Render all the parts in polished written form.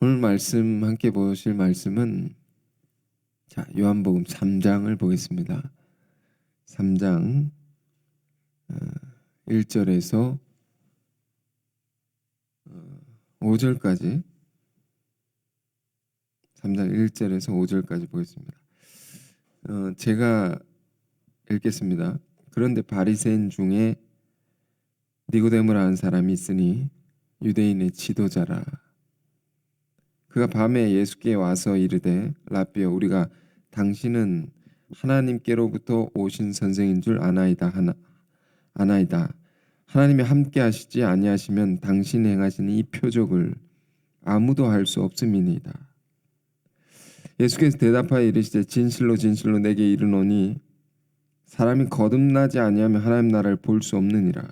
오늘 말씀 함께 보실 말씀은 요한복음 3장을 보겠습니다. 3장 1절에서 5절까지 3장 1절에서 5절까지 보겠습니다. 제가 읽겠습니다. 그런데 바리새인 중에 니고데모라는 사람이 있으니 유대인의 지도자라. 그가 밤에 예수께 와서 이르되 라삐여 우리가 당신은 하나님께로부터 오신 선생인 줄 아나이다. 하나님이 함께 하시지 아니하시면 당신이 행하시는 이 표적을 아무도 할 수 없음이니이다. 예수께서 대답하여 이르시되 진실로 진실로 내게 이르노니 사람이 거듭나지 아니하면 하나님 나라를 볼 수 없느니라.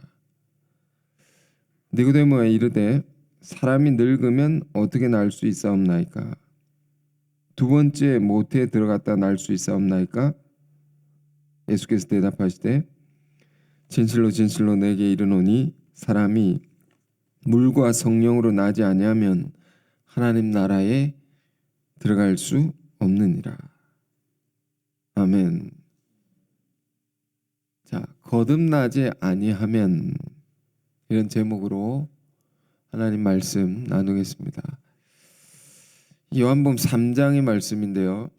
니고데모가 이르되 사람이 늙으면 어떻게 날 수 있사옵나이까? 두 번째 모태에 들어갔다 날 수 있사옵나이까? 예수께서 대답하시되 진실로 진실로 내게 이르노니 사람이 물과 성령으로 나지 아니하면 하나님 나라에 들어갈 수 없느니라. 아멘. 거듭나지 아니하면 이런 제목으로 하나님 말씀 나누겠습니다. 요한복음 3장의 말씀인데요.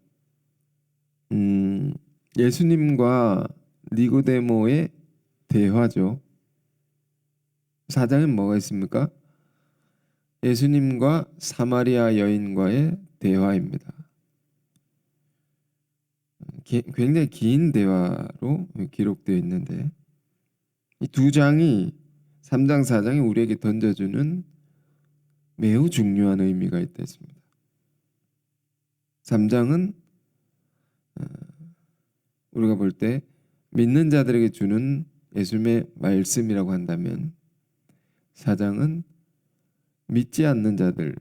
예수님과 니고데모의 대화죠. 4장에 뭐가 있습니까? 예수님과 사마리아 여인과의 대화입니다. 굉장히 긴 대화로 기록되어 있는데 이 두 장이 3장 4장이 우리에게 던져주는 매우 중요한 의미가 있다 했습니다. 3장은 우리가 볼 때 믿는 자들에게 주는 예수님의 말씀이라고 한다면 4장은 믿지 않는 자들,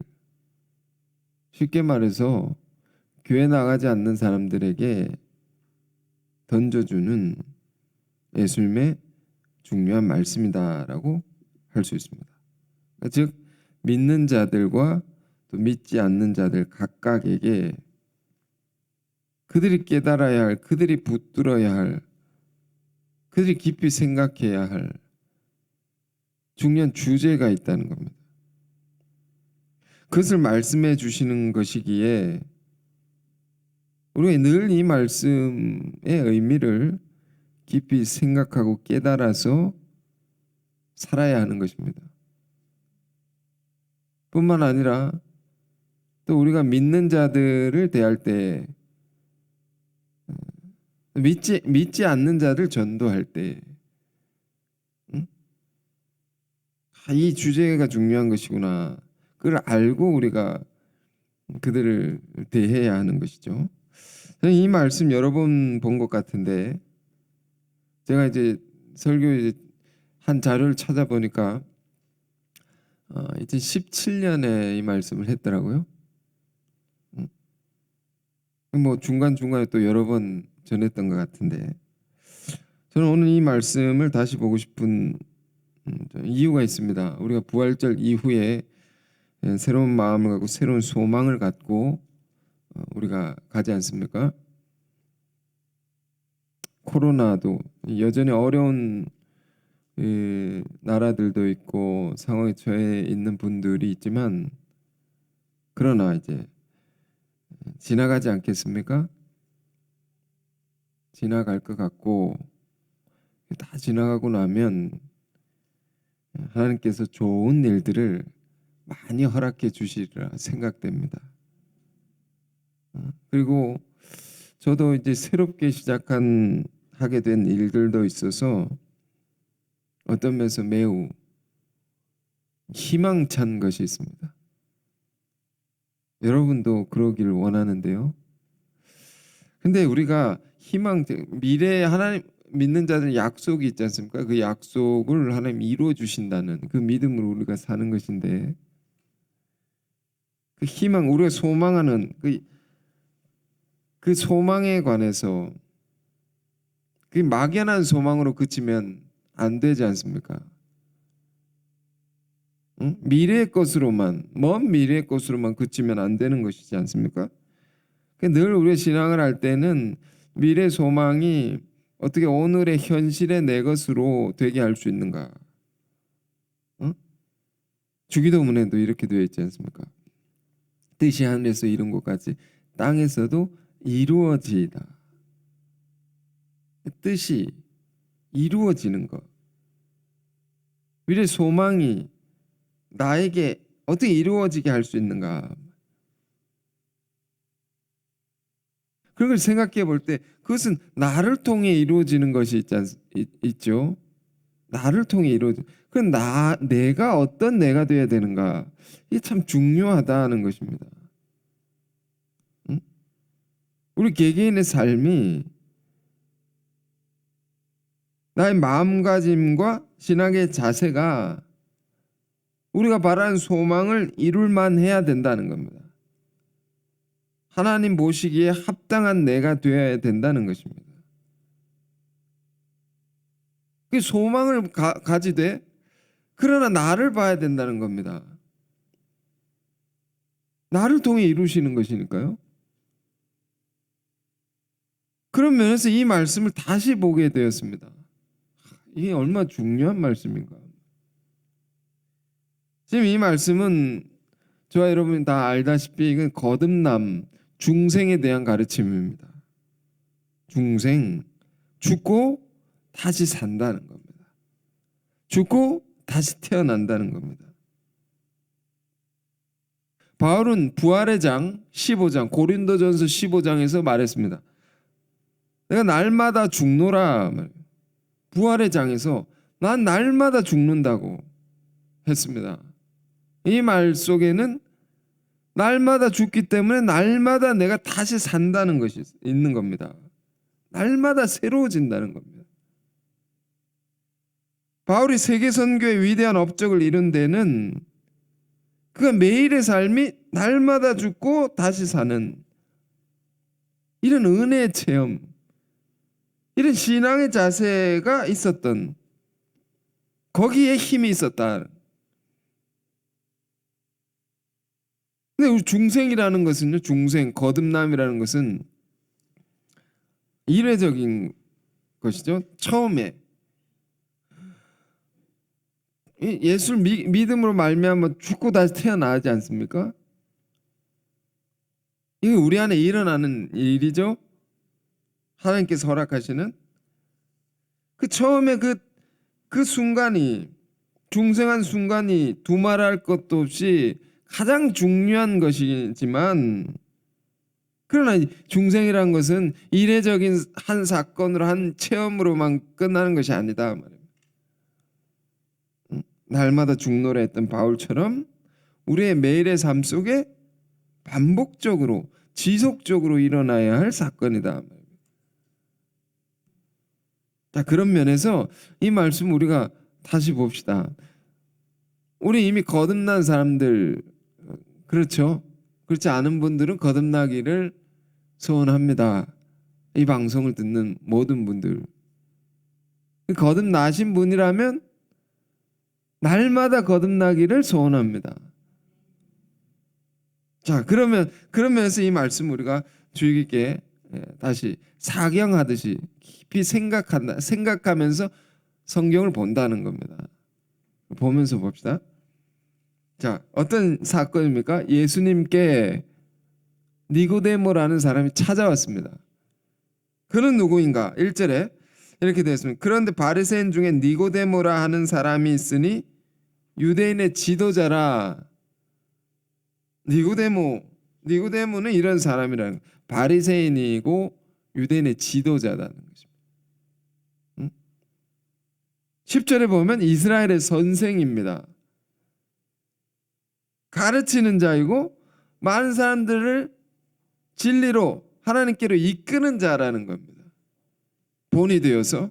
쉽게 말해서 교회 나가지 않는 사람들에게 던져주는 예수님의 중요한 말씀이다라고 할 수 있습니다. 즉 믿는 자들과 또 믿지 않는 자들 각각에게 그들이 깨달아야 할, 그들이 붙들어야 할, 그들이 깊이 생각해야 할 중요한 주제가 있다는 겁니다. 그것을 말씀해 주시는 것이기에 우리가 늘 이 말씀의 의미를 깊이 생각하고 깨달아서 살아야 하는 것입니다. 뿐만 아니라 또 우리가 믿는 자들을 대할 때 믿지 않는 자를 전도할 때 이 주제가 중요한 것이구나. 그걸 알고 우리가 그들을 대해야 하는 것이죠. 이 말씀 여러 번 본 것 같은데 제가 이제 설교 한 자료를 찾아보니까 2017년에 이 말씀을 했더라고요. 뭐 중간중간에 또 여러 번 전했던 것 같은데 저는 오늘 이 말씀을 다시 보고 싶은 이유가 있습니다. 우리가 부활절 이후에 새로운 마음을 갖고 새로운 소망을 갖고 우리가 가지 않습니까? 코로나도 여전히 어려운 나라들도 있고 상황에 처해 있는 분들이 있지만 그러나 이제 지나가지 않겠습니까? 지나갈 것 같고 다 지나가고 나면 하나님께서 좋은 일들을 많이 허락해 주시리라 생각됩니다. 그리고 저도 이제 새롭게 하게 된 일들도 있어서 어떤 면에서 매우 희망찬 것이 있습니다. 여러분도 그러길 원하는데요. 근데 우리가 미래에 하나님 믿는 자들 약속이 있지 않습니까? 그 약속을 하나님 이루어 주신다는 그 믿음으로 우리가 사는 것인데 그 희망, 우리가 소망하는 그 소망에 관해서 그 막연한 소망으로 그치면 안 되지 않습니까? 응? 미래의 것으로만, 먼 미래의 것으로만 그치면 안 되는 것이지 않습니까? 늘 우리가 신앙을 할 때는 미래 소망이 어떻게 오늘의 현실의 내 것으로 되게 할 수 있는가? 응? 주기도문에도 이렇게 되어 있지 않습니까? 뜻이 하늘에서 이룬 것까지 땅에서도 이루어지이다. 뜻이 이루어지는 것. 미래 소망이 나에게 어떻게 이루어지게 할 수 있는가? 그런 걸 생각해 볼 때 그것은 나를 통해 이루어지는 것이 있죠. 나를 통해 이루어져. 내가 어떤 내가 되어야 되는가? 이게 참 중요하다는 것입니다. 응? 우리 개개인의 삶이 나의 마음가짐과 신앙의 자세가 우리가 바라는 소망을 이룰 만해야 된다는 겁니다. 하나님 보시기에 합당한 내가 되어야 된다는 것입니다. 그 소망을 가지되 그러나 나를 봐야 된다는 겁니다. 나를 통해 이루시는 것이니까요. 그런 면에서 이 말씀을 다시 보게 되었습니다. 이게 얼마나 중요한 말씀인가. 지금 이 말씀은 저와 여러분이 다 알다시피 이건 거듭남, 중생에 대한 가르침입니다. 중생, 죽고 다시 산다는 겁니다. 죽고 다시 태어난다는 겁니다. 바울은 부활의 장 15장 고린도전서 15장에서 말했습니다. 내가 날마다 죽노라. 부활의 장에서 난 날마다 죽는다고 했습니다. 이 말 속에는 날마다 죽기 때문에 날마다 내가 다시 산다는 것이 있는 겁니다. 날마다 새로워진다는 겁니다. 바울이 세계 선교의 위대한 업적을 이룬 데는 그가 매일의 삶이 날마다 죽고 다시 사는 이런 은혜의 체험, 이런 신앙의 자세가 있었던, 거기에 힘이 있었다. 근데 우리 중생이라는 것은요, 중생, 거듭남이라는 것은 이례적인 것이죠. 처음에 예수를 믿음으로 말미암아 죽고 다시 태어나지 않습니까? 이게 우리 안에 일어나는 일이죠. 하나님께서 허락하시는 그 처음에 그 순간이, 중생한 순간이 두말할 것도 없이 가장 중요한 것이지만, 그러나 중생이란 것은 이례적인 한 사건으로, 한 체험으로만 끝나는 것이 아니다 말입니다. 날마다 죽노라 했던 바울처럼 우리의 매일의 삶 속에 반복적으로 지속적으로 일어나야 할 사건이다. 자, 그런 면에서 이 말씀 우리가 다시 봅시다. 우리 이미 거듭난 사람들, 그렇죠? 그렇지 않은 분들은 거듭나기를 소원합니다. 이 방송을 듣는 모든 분들, 거듭나신 분이라면 날마다 거듭나기를 소원합니다. 자, 그러면서 이 말씀 우리가 주의 깊게 다시 사경하듯이 깊이 생각하면서 성경을 본다는 겁니다. 보면서 봅시다. 자, 어떤 사건입니까? 예수님께 니고데모라는 사람이 찾아왔습니다. 그는 누구인가? 1절에 이렇게 되어 있습니다. 그런데 바리새인 중에 니고데모라 하는 사람이 있으니 유대인의 지도자라. 니고데모는 이런 사람이라는, 바리새인이고 유대인의 지도자라는 것입니다. 10절에 보면 이스라엘의 선생입니다. 가르치는 자이고 많은 사람들을 진리로 하나님께로 이끄는 자라는 겁니다. 본이 되어서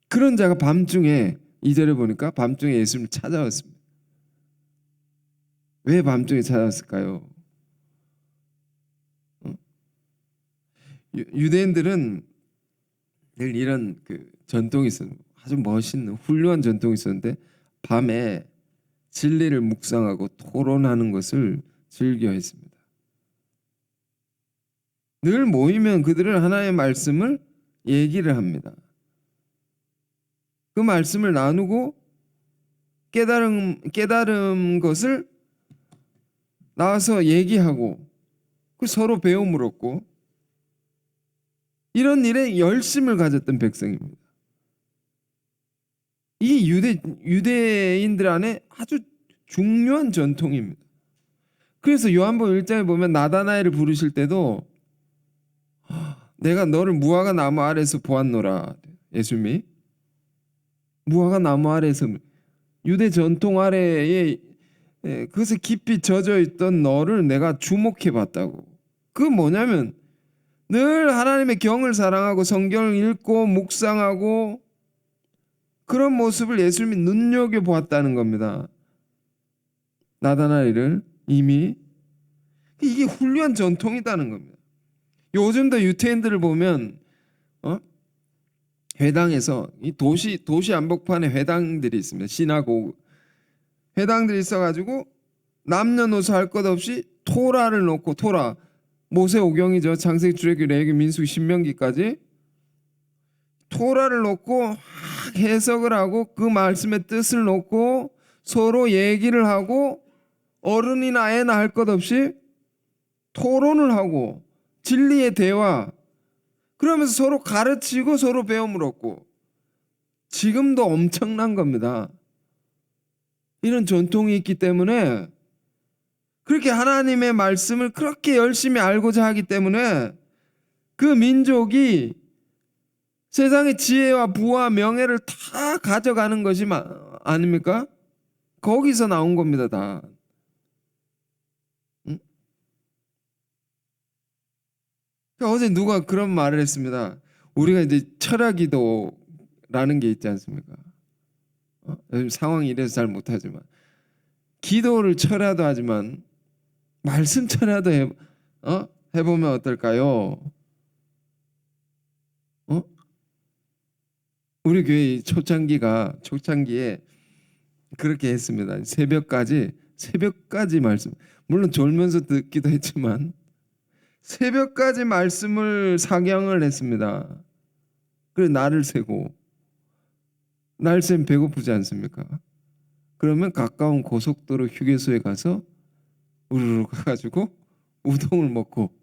그런 자가 밤중에, 2절에 보니까 밤중에 예수님을 찾아왔습니다. 왜 밤중에 찾아왔을까요? 유대인들은 늘 이런 그 전통이 있었는데, 아주 멋있는 훌륭한 전통이 있었는데 밤에 진리를 묵상하고 토론하는 것을 즐겨했습니다. 늘 모이면 그들은 하나님의 말씀을 얘기를 합니다. 그 말씀을 나누고 깨달은 것을 나와서 얘기하고 그 서로 배움을 얻고 이런 일에 열심을 가졌던 백성입니다. 이 유대인들 안에 아주 중요한 전통입니다. 그래서 요한복음 1장에 보면 나다나엘을 부르실 때도 내가 너를 무화과 나무 아래에서 보았노라. 예수님이 무화과 나무 아래에서 유대 전통 아래에 그것에 깊이 젖어 있던 너를 내가 주목해 봤다고. 그 뭐냐면 늘 하나님의 경을 사랑하고 성경을 읽고 묵상하고 그런 모습을 예수님이 눈여겨 보았다는 겁니다. 나다나엘을 이미 이게 훌륭한 전통이다는 겁니다. 요즘도 유태인들을 보면 회당에서 이 도시 한복판에 회당들이 있습니다. 시나고그 회당들이 있어가지고 남녀노소 할 것 없이 토라를 놓고 토라 모세오경이죠. 창세기, 출애굽기, 레위기, 민수기, 신명기까지 토라를 놓고 막 해석을 하고 그 말씀의 뜻을 놓고 서로 얘기를 하고 어른이나 애나 할 것 없이 토론을 하고 진리의 대화 그러면서 서로 가르치고 서로 배움을 얻고 지금도 엄청난 겁니다. 이런 전통이 있기 때문에 그렇게 하나님의 말씀을 그렇게 열심히 알고자 하기 때문에 그 민족이 세상의 지혜와 부와 명예를 다 가져가는 것이 아닙니까? 거기서 나온 겁니다, 다. 응? 그러니까 어제 누가 그런 말을 했습니다. 우리가 이제 철야기도라는 게 있지 않습니까? 요즘 상황이 이래서 잘 못하지만 기도를 철야도 하지만 말씀 철야도 해보면 어떨까요? 우리 교회 초창기에 그렇게 했습니다. 새벽까지 말씀. 물론 졸면서 듣기도 했지만 새벽까지 말씀을 사경을 했습니다. 그래 날을 새고 날 새면 배고프지 않습니까? 그러면 가까운 고속도로 휴게소에 가서 우르르 가가지고 우동을 먹고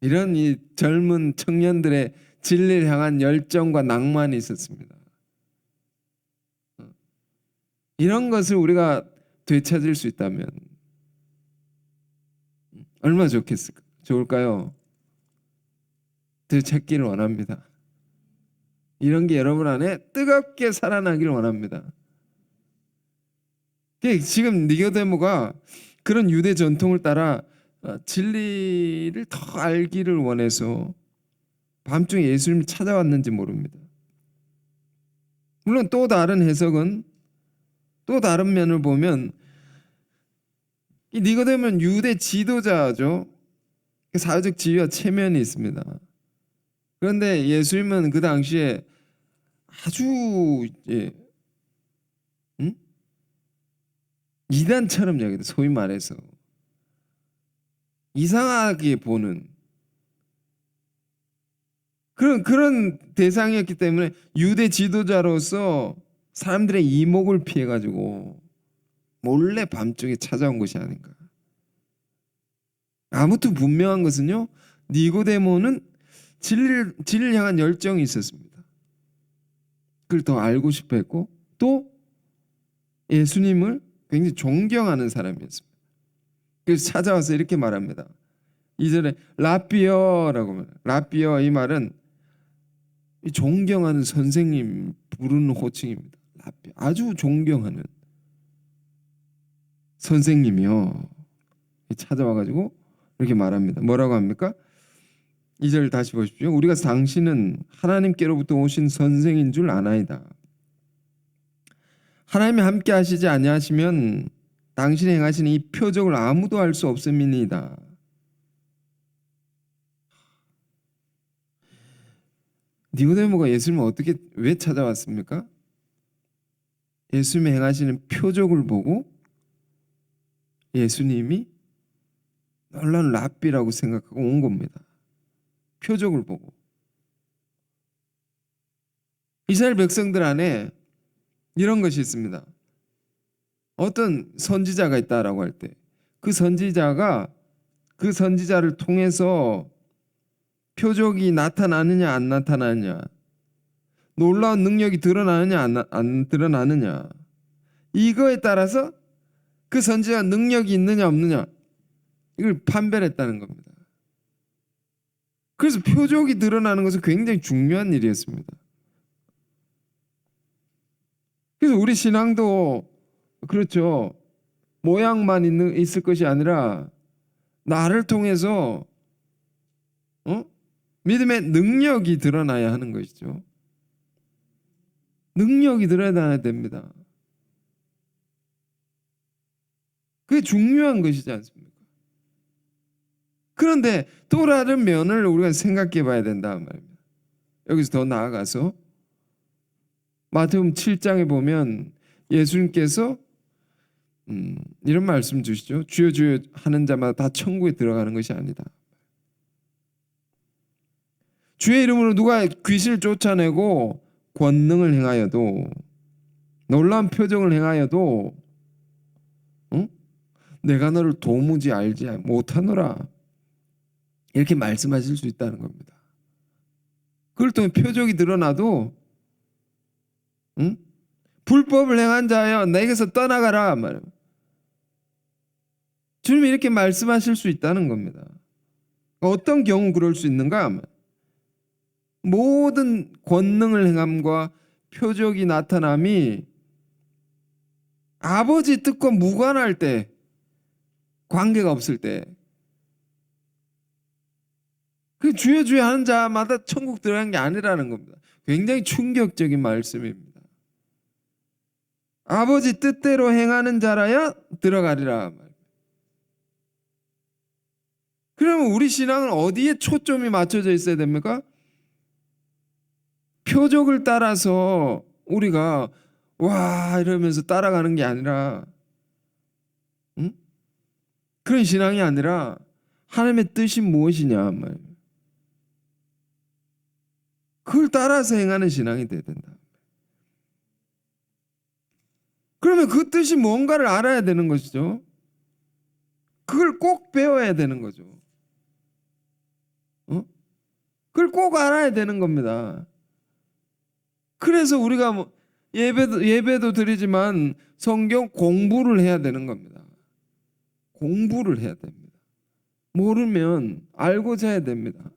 이런 이 젊은 청년들의 진리를 향한 열정과 낭만이 있었습니다. 이런 것을 우리가 되찾을 수 있다면 얼마나 좋을까요? 되찾기를 원합니다. 이런 게 여러분 안에 뜨겁게 살아나기를 원합니다. 지금 니고데모가 그런 유대 전통을 따라 진리를 더 알기를 원해서 밤중에 예수님을 찾아왔는지 모릅니다. 물론 또 다른 해석은 또 다른 면을 보면 이 니고데모는 유대 지도자죠. 사회적 지위와 체면이 있습니다. 그런데 예수님은 그 당시에 아주 이단처럼 여기다 소위 말해서 이상하게 보는 그런 대상이었기 때문에 유대 지도자로서 사람들의 이목을 피해가지고 몰래 밤중에 찾아온 것이 아닌가. 아무튼 분명한 것은요. 니고데모는 진리를 향한 열정이 있었습니다. 그걸 더 알고 싶어 했고 또 예수님을 굉장히 존경하는 사람이었습니다. 그래서 찾아와서 이렇게 말합니다. 2절에 라삐어라고 말해요. 라삐어 이 말은 존경하는 선생님 부르는 호칭입니다. 라삐어. 아주 존경하는 선생님이요. 찾아와가지고 이렇게 말합니다. 뭐라고 합니까? 2절 다시 보십시오. 우리가 당신은 하나님께로부터 오신 선생인 줄 아나이다. 하나님이 함께 하시지 아니하시면 당신이 행하신 이 표적을 아무도 알 수 없음이니이다. 니고데모가 예수님을 왜 찾아왔습니까? 예수님이 행하시는 표적을 보고 예수님이 놀라운 랍비라고 생각하고 온 겁니다. 표적을 보고. 이스라엘 백성들 안에 이런 것이 있습니다. 어떤 선지자가 있다라고 할 때 그 선지자가 그 선지자를 통해서 표적이 나타나느냐 안 나타나느냐, 놀라운 능력이 드러나느냐 안 드러나느냐, 이거에 따라서 그 선지자가 능력이 있느냐 없느냐 이걸 판별했다는 겁니다. 그래서 표적이 드러나는 것은 굉장히 중요한 일이었습니다. 그래서 우리 신앙도 그렇죠. 모양만 있을 것이 아니라 나를 통해서 믿음의 능력이 드러나야 하는 것이죠. 능력이 드러나야 됩니다. 그게 중요한 것이지 않습니까? 그런데 또 다른 면을 우리가 생각해 봐야 된다 말입니다. 여기서 더 나아가서 마태복음 7장에 보면 예수님께서 이런 말씀 주시죠. 주여 주여 하는 자마다 다 천국에 들어가는 것이 아니다. 주의 이름으로 누가 귀신을 쫓아내고 권능을 행하여도, 놀라운 표적을 행하여도 내가 너를 도무지 알지 못하노라, 이렇게 말씀하실 수 있다는 겁니다. 그걸 통해 표적이 드러나도 불법을 행한 자여 내게서 떠나가라 말이에요. 주님이 이렇게 말씀하실 수 있다는 겁니다. 어떤 경우 그럴 수 있는가? 모든 권능을 행함과 표적이 나타남이 아버지 뜻과 무관할 때, 관계가 없을 때, 그 주여 주여 하는 자마다 천국 들어간 게 아니라는 겁니다. 굉장히 충격적인 말씀입니다. 아버지 뜻대로 행하는 자라야 들어가리라. 그러면 우리 신앙은 어디에 초점이 맞춰져 있어야 됩니까? 표적을 따라서 우리가 와 이러면서 따라가는 게 아니라, 그런 신앙이 아니라 하나님의 뜻이 무엇이냐 말이에요. 그걸 따라서 행하는 신앙이 돼야 된다. 그러면 그 뜻이 뭔가를 알아야 되는 것이죠. 그걸 꼭 배워야 되는 거죠. 그걸 꼭 알아야 되는 겁니다. 그래서 우리가 뭐 예배도 드리지만 성경 공부를 해야 되는 겁니다. 공부를 해야 됩니다. 모르면 알고자 해야 됩니다.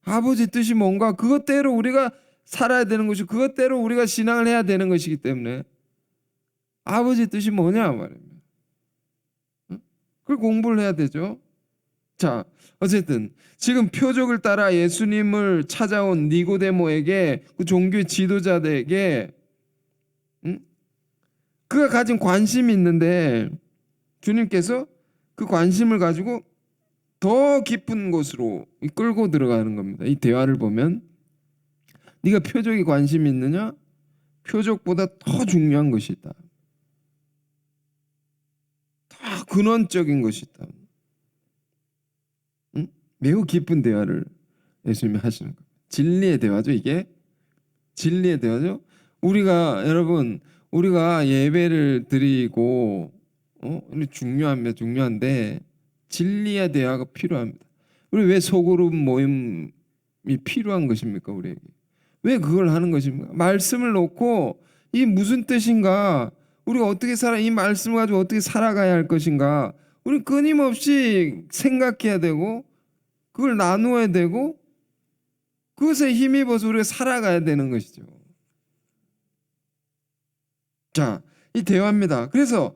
아버지 뜻이 뭔가 그것대로 우리가 살아야 되는 것이고 그것대로 우리가 신앙을 해야 되는 것이기 때문에 아버지 뜻이 뭐냐 말입니다. 그걸 공부를 해야 되죠. 자, 어쨌든 지금 표적을 따라 예수님을 찾아온 니고데모에게, 그 종교의 지도자들에게 그가 가진 관심이 있는데 주님께서 그 관심을 가지고 더 깊은 곳으로 이끌고 들어가는 겁니다. 이 대화를 보면 네가 표적에 관심이 있느냐? 표적보다 더 중요한 것이 있다. 더 근원적인 것이 있다. 매우 깊은 대화를 예수님이 하시는 거예요. 진리의 대화죠. 이게 진리의 대화죠. 여러분 우리가 예배를 드리고 중요한데 진리의 대화가 필요합니다. 우리 왜 소그룹 모임이 필요한 것입니까? 우리에게 왜 그걸 하는 것입니까? 말씀을 놓고 이 무슨 뜻인가, 우리가 어떻게 이 말씀을 가지고 어떻게 살아가야 할 것인가, 우리 끊임없이 생각해야 되고 그걸 나누어야 되고 그것에 힘입어서 우리가 살아가야 되는 것이죠. 자, 이 대화입니다. 그래서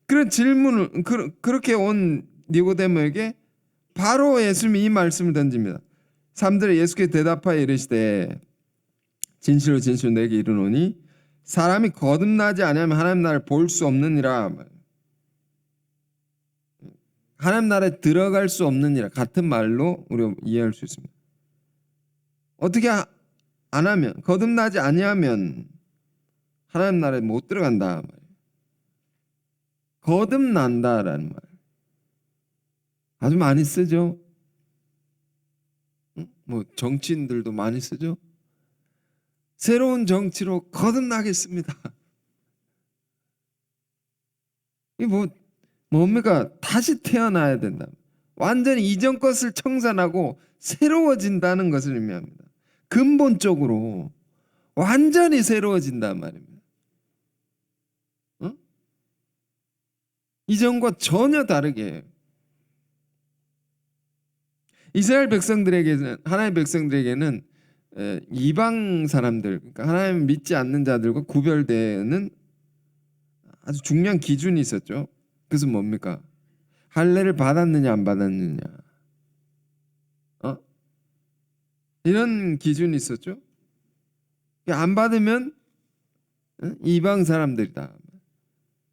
그런 질문을 그렇게 온 니고데모에게 바로 예수님이 이 말씀을 던집니다. 사람들이 예수께 대답하여 이르시되 진실로 진실로 내게 이르노니 사람이 거듭나지 아니하면 하나님 나라를 볼 수 없느니라. 하나님 나라에 들어갈 수 없느니라. 같은 말로 우리가 이해할 수 있습니다. 어떻게 안 하면, 거듭나지 아니하면 하나님 나라에 못 들어간다 말이에요. 거듭난다라는 말 아주 많이 쓰죠. 뭐 정치인들도 많이 쓰죠. 새로운 정치로 거듭나겠습니다. 이게 뭡니까? 다시 태어나야 된다. 완전히 이전 것을 청산하고 새로워진다는 것을 의미합니다. 근본적으로 완전히 새로워진단 말입니다. 이전과 전혀 다르게 이스라엘 백성들에게는 하나님의 백성들에게는 이방 사람들, 그러니까 하나님 믿지 않는 자들과 구별되는 아주 중요한 기준이 있었죠. 그것은 뭡니까? 할례를 받았느냐 안 받았느냐, 이런 기준이 있었죠. 안 받으면 이방 사람들이다,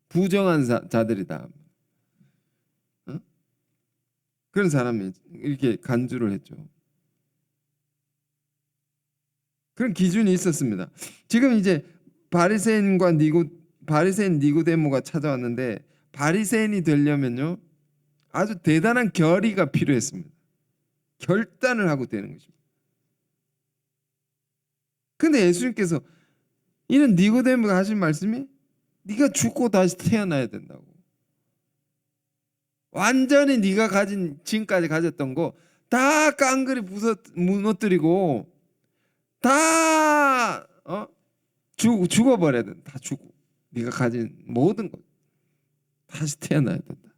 부정한 자들이다, 그런 사람이 이렇게 간주를 했죠. 그런 기준이 있었습니다. 지금 이제 바리새인 니고데모가 찾아왔는데, 바리새인이 되려면요 아주 대단한 결의가 필요했습니다. 결단을 하고 되는 것입니다. 근데 예수님께서 이런 니고데모가 하신 말씀이 네가 죽고 다시 태어나야 된다고. 완전히 네가 가진 지금까지 가졌던 거 다 깡그리 무너뜨리고 다 죽어버려야 된다. 다 죽고 네가 가진 모든 것 다시 태어나야 된다.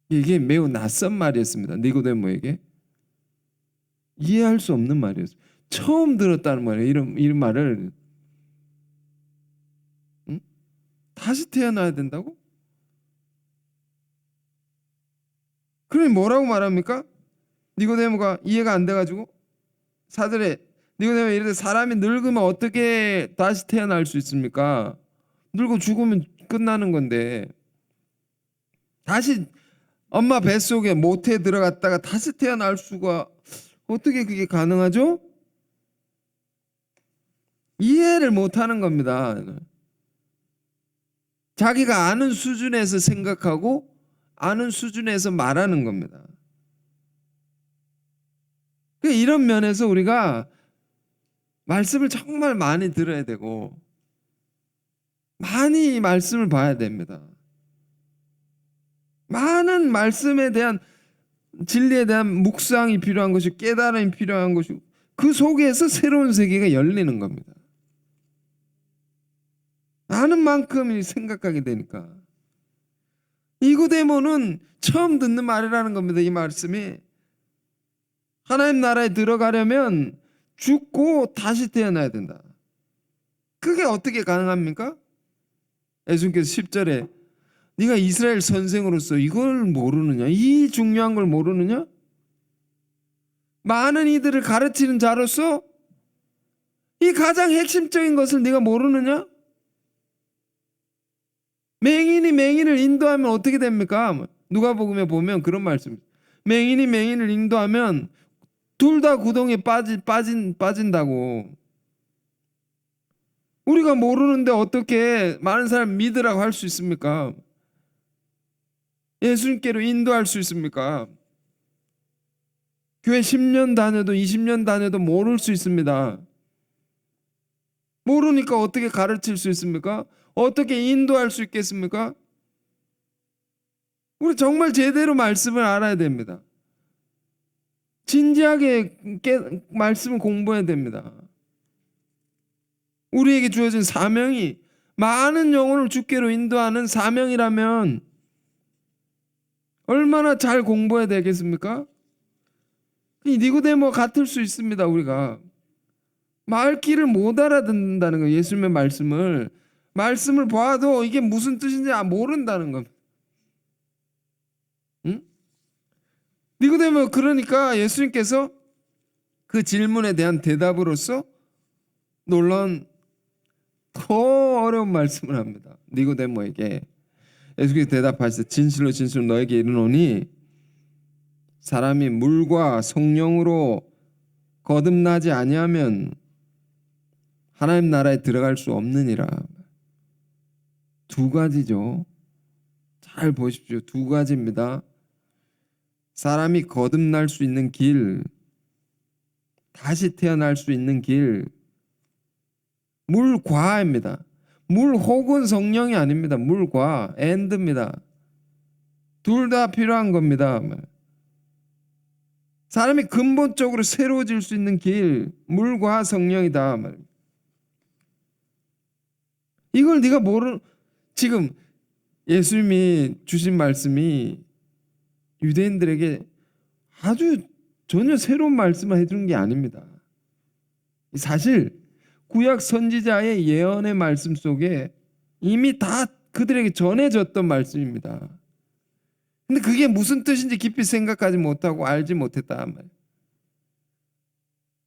이게 매우 낯선 말이었습니다. 니고데모에게 이해할 수 없는 말이었어요. 처음 들었다는 말이에요. 이런 말을. 다시 태어나야 된다고? 그러니 뭐라고 말합니까? 니고데모가 이해가 안 돼가지고 사절에 니고데모가 이르되 사람이 늙으면 어떻게 다시 태어날 수 있습니까? 늙고 죽으면 끝나는 건데 다시 엄마 뱃속에 모태에 들어갔다가 다시 태어날 수가 어떻게 그게 가능하죠? 이해를 못하는 겁니다. 자기가 아는 수준에서 생각하고 아는 수준에서 말하는 겁니다. 이런 면에서 우리가 말씀을 정말 많이 들어야 되고 많이 말씀을 봐야 됩니다. 많은 말씀에 대한 진리에 대한 묵상이 필요한 것이, 깨달음이 필요한 것이고, 그 속에서 새로운 세계가 열리는 겁니다. 아는 만큼 생각하게 되니까. 니고데모는 처음 듣는 말이라는 겁니다. 이 말씀이 하나님 나라에 들어가려면 죽고 다시 태어나야 된다. 그게 어떻게 가능합니까? 예수님께서 10절에 네가 이스라엘 선생으로서 이걸 모르느냐? 이 중요한 걸 모르느냐? 많은 이들을 가르치는 자로서 이 가장 핵심적인 것을 네가 모르느냐? 맹인이 맹인을 인도하면 어떻게 됩니까? 누가복음에 보면 그런 말씀. 맹인이 맹인을 인도하면 둘 다 구덩이에 빠진다고. 우리가 모르는데 어떻게 많은 사람 믿으라고 할 수 있습니까? 예수님께로 인도할 수 있습니까? 교회 10년 다녀도 20년 다녀도 모를 수 있습니다. 모르니까 어떻게 가르칠 수 있습니까? 어떻게 인도할 수 있겠습니까? 우리 정말 제대로 말씀을 알아야 됩니다. 진지하게 말씀을 공부해야 됩니다. 우리에게 주어진 사명이 많은 영혼을 주께로 인도하는 사명이라면 얼마나 잘 공부해야 되겠습니까? 니고데모와 같을 수 있습니다. 우리가 말귀를 못 알아듣는다는 거예요. 예수님의 말씀을 봐도 이게 무슨 뜻인지 모른다는 겁니다. 응? 니고데모, 그러니까 예수님께서 그 질문에 대한 대답으로서 놀라운 더 어려운 말씀을 합니다. 니고데모에게 예수께서 대답하시되 진실로 진실로 너에게 이르노니 사람이 물과 성령으로 거듭나지 아니하면 하나님 나라에 들어갈 수 없느니라. 두 가지죠. 잘 보십시오. 두 가지입니다. 사람이 거듭날 수 있는 길, 다시 태어날 수 있는 길, 물과입니다. 물 혹은 성령이 아닙니다. 물과 앤드입니다. 둘 다 필요한 겁니다. 사람이 근본적으로 새로워질 수 있는 길, 물과 성령이다. 이걸 네가 지금 예수님이 주신 말씀이 유대인들에게 아주 전혀 새로운 말씀을 해주는 게 아닙니다. 사실 구약 선지자의 예언의 말씀 속에 이미 다 그들에게 전해졌던 말씀입니다. 근데 그게 무슨 뜻인지 깊이 생각하지 못하고 알지 못했다.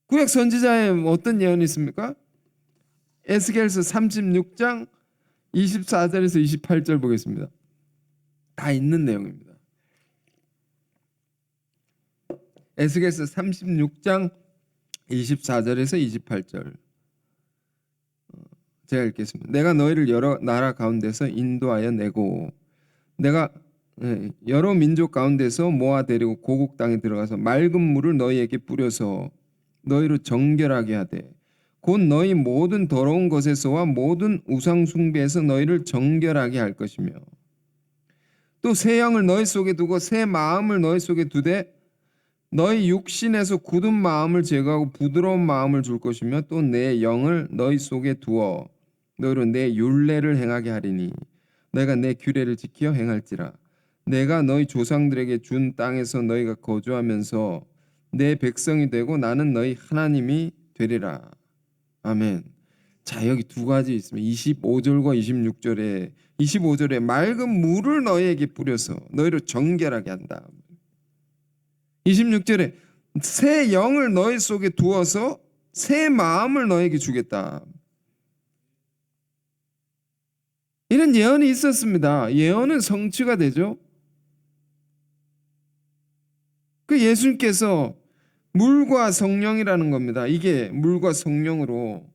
구약 선지자의 어떤 예언이 있습니까? 에스겔서 36장 24절에서 28절 보겠습니다. 다 있는 내용입니다. 에스겔서 36장 24절에서 28절 제가 읽겠습니다. 내가 너희를 여러 나라 가운데서 인도하여 내고 내가 여러 민족 가운데서 모아 데리고 고국 땅에 들어가서 맑은 물을 너희에게 뿌려서 너희로 정결하게 하되 곧 너희 모든 더러운 것에서와 모든 우상 숭배에서 너희를 정결하게 할 것이며 또 새 영을 너희 속에 두고 새 마음을 너희 속에 두되 너희 육신에서 굳은 마음을 제거하고 부드러운 마음을 줄 것이며 또 내 영을 너희 속에 두어 너희로 내 율례를 행하게 하리니 너희가 내 규례를 지켜 행할지라. 내가 너희 조상들에게 준 땅에서 너희가 거주하면서 내 백성이 되고 나는 너희 하나님이 되리라. 아멘. 자, 여기 두 가지 있습니다. 25절과 26절에 25절에 맑은 물을 너희에게 뿌려서 너희를 정결하게 한다. 26절에 새 영을 너희 속에 두어서 새 마음을 너희에게 주겠다. 이런 예언이 있었습니다. 예언은 성취가 되죠. 그 예수님께서 물과 성령이라는 겁니다. 이게 물과 성령으로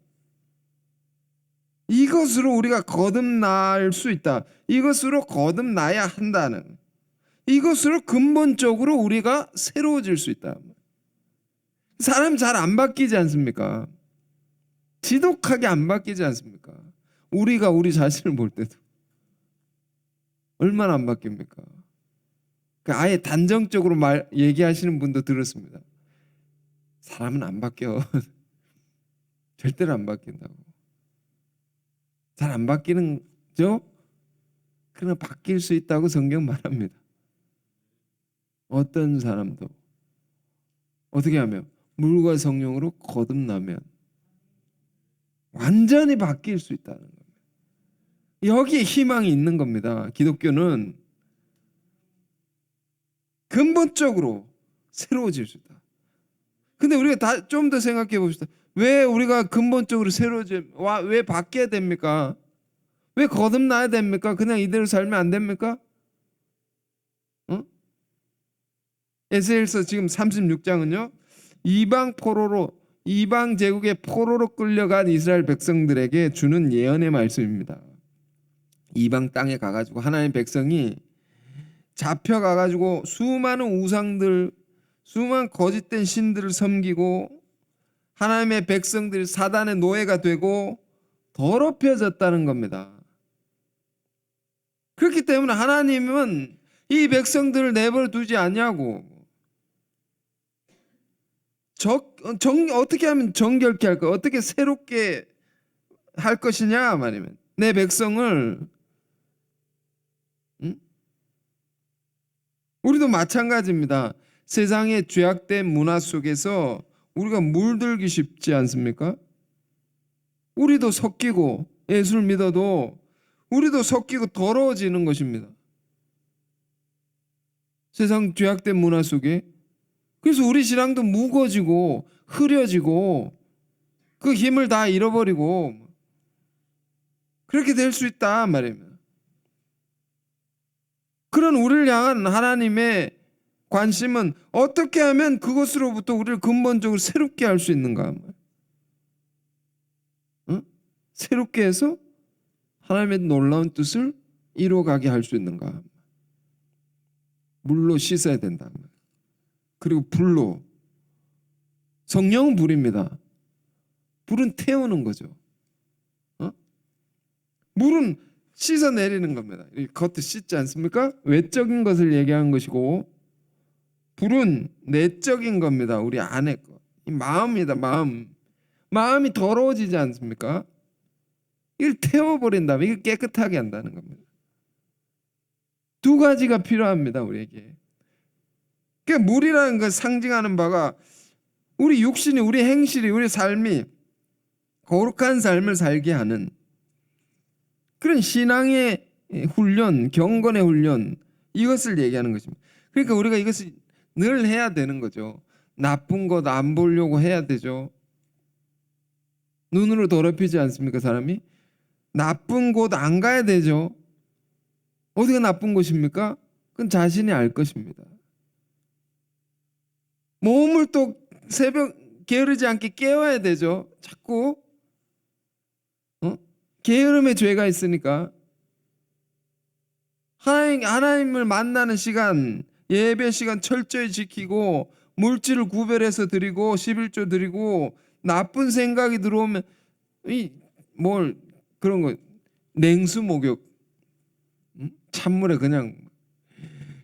이것으로 우리가 거듭날 수 있다. 이것으로 거듭나야 한다는, 이것으로 근본적으로 우리가 새로워질 수 있다. 사람 잘 안 바뀌지 않습니까? 지독하게 안 바뀌지 않습니까? 우리가 우리 자신을 볼 때도 얼마나 안 바뀝니까? 아예 단정적으로 얘기하시는 분도 들었습니다. 사람은 안 바뀌어. 절대로 안 바뀐다고. 잘 안 바뀌는 죠? 그러나 바뀔 수 있다고 성경 말합니다. 어떤 사람도 어떻게 하면 물과 성령으로 거듭나면 완전히 바뀔 수 있다는 겁니다. 여기에 희망이 있는 겁니다. 기독교는 근본적으로 새로워질 수 있다. 근데 우리가 좀 더 생각해 봅시다. 왜 우리가 근본적으로 왜 바뀌어야 됩니까? 왜 거듭나야 됩니까? 그냥 이대로 살면 안 됩니까? 에스겔서 지금 36장은요. 이방 제국의 포로로 끌려간 이스라엘 백성들에게 주는 예언의 말씀입니다. 이방 땅에 가가지고 하나님의 백성이 잡혀가가지고 수많은 우상들, 수많은 거짓된 신들을 섬기고 하나님의 백성들이 사단의 노예가 되고 더럽혀졌다는 겁니다. 그렇기 때문에 하나님은 이 백성들을 내버려 두지 않냐고. 어떻게 하면 정결케 할까? 어떻게 새롭게 할 것이냐 말이면 내 백성을, 우리도 마찬가지입니다. 세상의 죄악된 문화 속에서 우리가 물들기 쉽지 않습니까? 우리도 섞이고 예수를 믿어도 우리도 섞이고 더러워지는 것입니다. 세상 죄악된 문화 속에. 그래서 우리 신앙도 무거워지고 흐려지고 그 힘을 다 잃어버리고 그렇게 될 수 있다 말입니다. 그런 우리를 향한 하나님의 관심은 어떻게 하면 그것으로부터 우리를 근본적으로 새롭게 할 수 있는가? 새롭게 해서 하나님의 놀라운 뜻을 이루어가게 할 수 있는가? 물로 씻어야 된다. 그리고 불로. 성령은 불입니다. 불은 태우는 거죠. 물은 씻어내리는 겁니다. 겉을 씻지 않습니까? 외적인 것을 얘기하는 것이고, 불은 내적인 겁니다. 우리 안에 거. 이 마음이다. 마음이 더러워지지 않습니까? 이걸 태워버린다면 이걸 깨끗하게 한다는 겁니다. 두 가지가 필요합니다. 우리에게. 그러니까 물이라는 걸 상징하는 바가 우리 육신이, 우리 행실이, 우리 삶이 거룩한 삶을 살게 하는 그런 신앙의 훈련, 경건의 훈련, 이것을 얘기하는 것입니다. 그러니까 우리가 이것을 늘 해야 되는 거죠. 나쁜 것 안 보려고 해야 되죠. 눈으로 더럽히지 않습니까, 사람이? 나쁜 곳 안 가야 되죠. 어디가 나쁜 곳입니까? 그건 자신이 알 것입니다. 몸을 또 새벽 게으르지 않게 깨워야 되죠. 자꾸 게으름의 죄가 있으니까 하나님을 만나는 시간, 예배 시간 철저히 지키고 물질을 구별해서 드리고 11조 드리고 나쁜 생각이 들어오면 뭘 그런 거 냉수 목욕 찬물에 그냥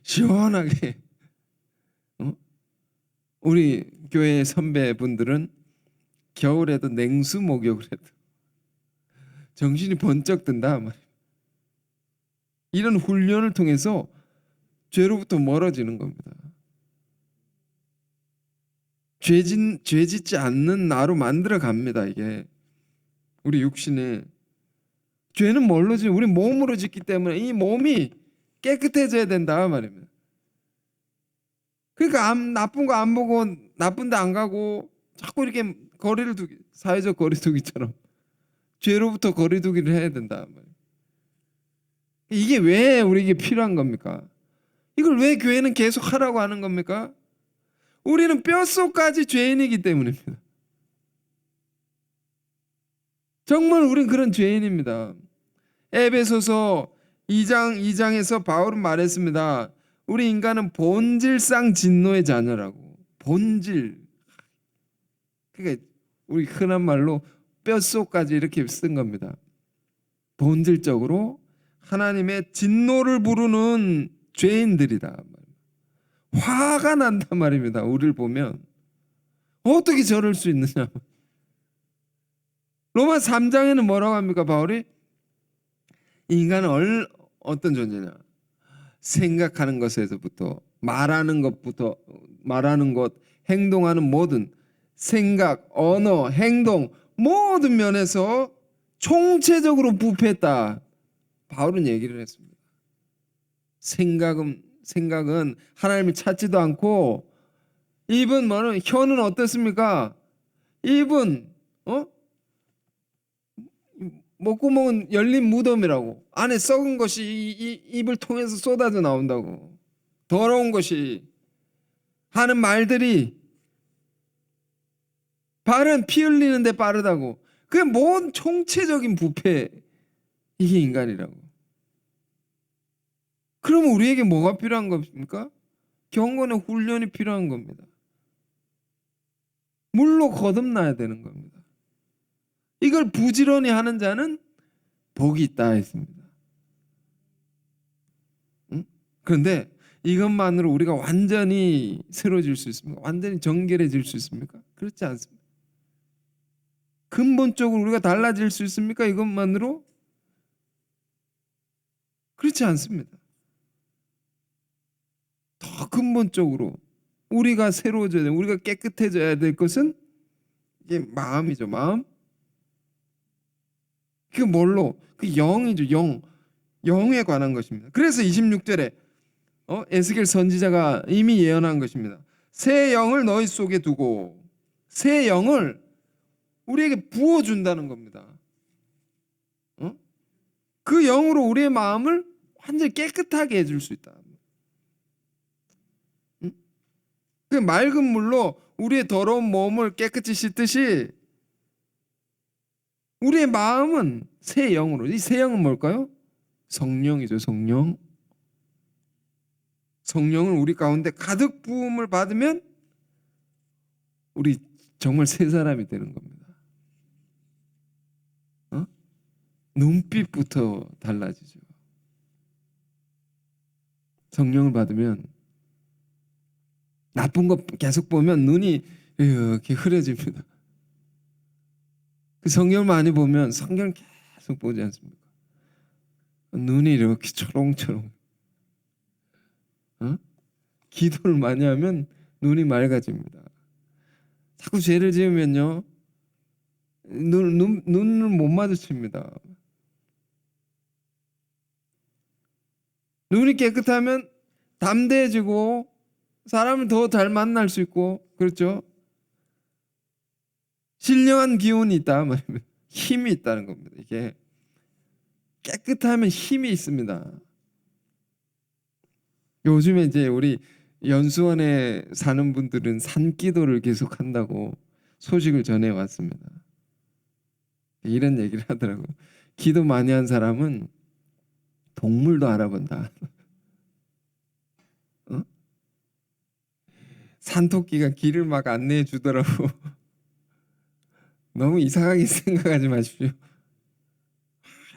시원하게 우리 교회 선배분들은 겨울에도 냉수 목욕을 해도 정신이 번쩍 든다 말이에요. 이런 훈련을 통해서 죄로부터 멀어지는 겁니다. 죄 짓지 않는 나로 만들어 갑니다. 이게 우리 육신에 죄는 뭘로 지어? 우리 몸으로 짓기 때문에 이 몸이 깨끗해져야 된다 말입니다. 그러니까 나쁜 거 안 보고 나쁜 데 안 가고 자꾸 이렇게 거리를 두기, 사회적 거리두기처럼 죄로부터 거리두기를 해야 된다 말이에요. 이게 왜 우리에게 필요한 겁니까? 이걸 왜 교회는 계속 하라고 하는 겁니까? 우리는 뼛속까지 죄인이기 때문입니다. 정말 우린 그런 죄인입니다. 에베소서 2장에서 바울은 말했습니다. 우리 인간은 본질상 진노의 자녀라고. 본질. 그러니까 우리 흔한 말로 뼛속까지 이렇게 쓴 겁니다. 본질적으로 하나님의 진노를 부르는 죄인들이다. 화가 난단 말입니다. 우리를 보면 어떻게 저럴 수 있느냐. 로마 3장에는 뭐라고 합니까? 바울이 인간은 어떤 존재냐? 생각하는 것에서부터 말하는 것, 행동하는 모든 생각, 언어, 행동 모든 면에서 총체적으로 부패했다. 바울은 얘기를 했습니다. 생각은 하나님을 찾지도 않고 입은 혀는 어떻습니까? 입은 목구멍은 열린 무덤이라고. 안에 썩은 것이 입을 통해서 쏟아져 나온다고. 더러운 것이 하는 말들이 발은 피 흘리는데 빠르다고. 그게 뭔 총체적인 부패. 이게 인간이라고. 그러면 우리에게 뭐가 필요한 겁니까? 경건의 훈련이 필요한 겁니다. 물로 거듭나야 되는 겁니다. 이걸 부지런히 하는 자는 복이 있다 했습니다. 그런데 이것만으로 우리가 완전히 새로워질 수 있습니까? 완전히 정결해질 수 있습니까? 그렇지 않습니다. 근본적으로 우리가 달라질 수 있습니까? 이것만으로? 그렇지 않습니다. 더 근본적으로 우리가 새로워져야 돼, 우리가 깨끗해져야 될 것은 이게 마음이죠. 마음. 그 뭘로? 그 영이죠. 영에 관한 것입니다. 그래서 26절에 에스겔 선지자가 이미 예언한 것입니다. 새 영을 너희 속에 두고, 새 영을 우리에게 부어준다는 겁니다. 그 영으로 우리의 마음을 완전히 깨끗하게 해줄 수 있다. 그 맑은 물로 우리의 더러운 몸을 깨끗이 씻듯이 우리의 마음은 새 영으로. 이 새 영은 뭘까요? 성령이죠. 성령. 성령을 우리 가운데 가득 부음을 받으면 우리 정말 새 사람이 되는 겁니다. 어? 눈빛부터 달라지죠. 성령을 받으면 나쁜 거 계속 보면 눈이 이렇게 흐려집니다. 그 성경을 많이 보면 성경을 계속 보지 않습니까? 눈이 이렇게 초롱초롱. 어? 기도를 많이 하면 눈이 맑아집니다. 자꾸 죄를 지으면요, 눈을 못 마주칩니다. 눈이 깨끗하면 담대해지고 사람을 더 잘 만날 수 있고, 그렇죠? 신령한 기운이 있다 말이면 힘이 있다는 겁니다. 이게 깨끗하면 힘이 있습니다. 요즘에 이제 우리 연수원에 사는 분들은 산기도를 계속 한다고 소식을 전해 왔습니다. 이런 얘기를 하더라고요. 기도 많이 한 사람은 동물도 알아본다. 어? 산토끼가 길을 막 안내해 주더라고. 너무 이상하게 생각하지 마십시오.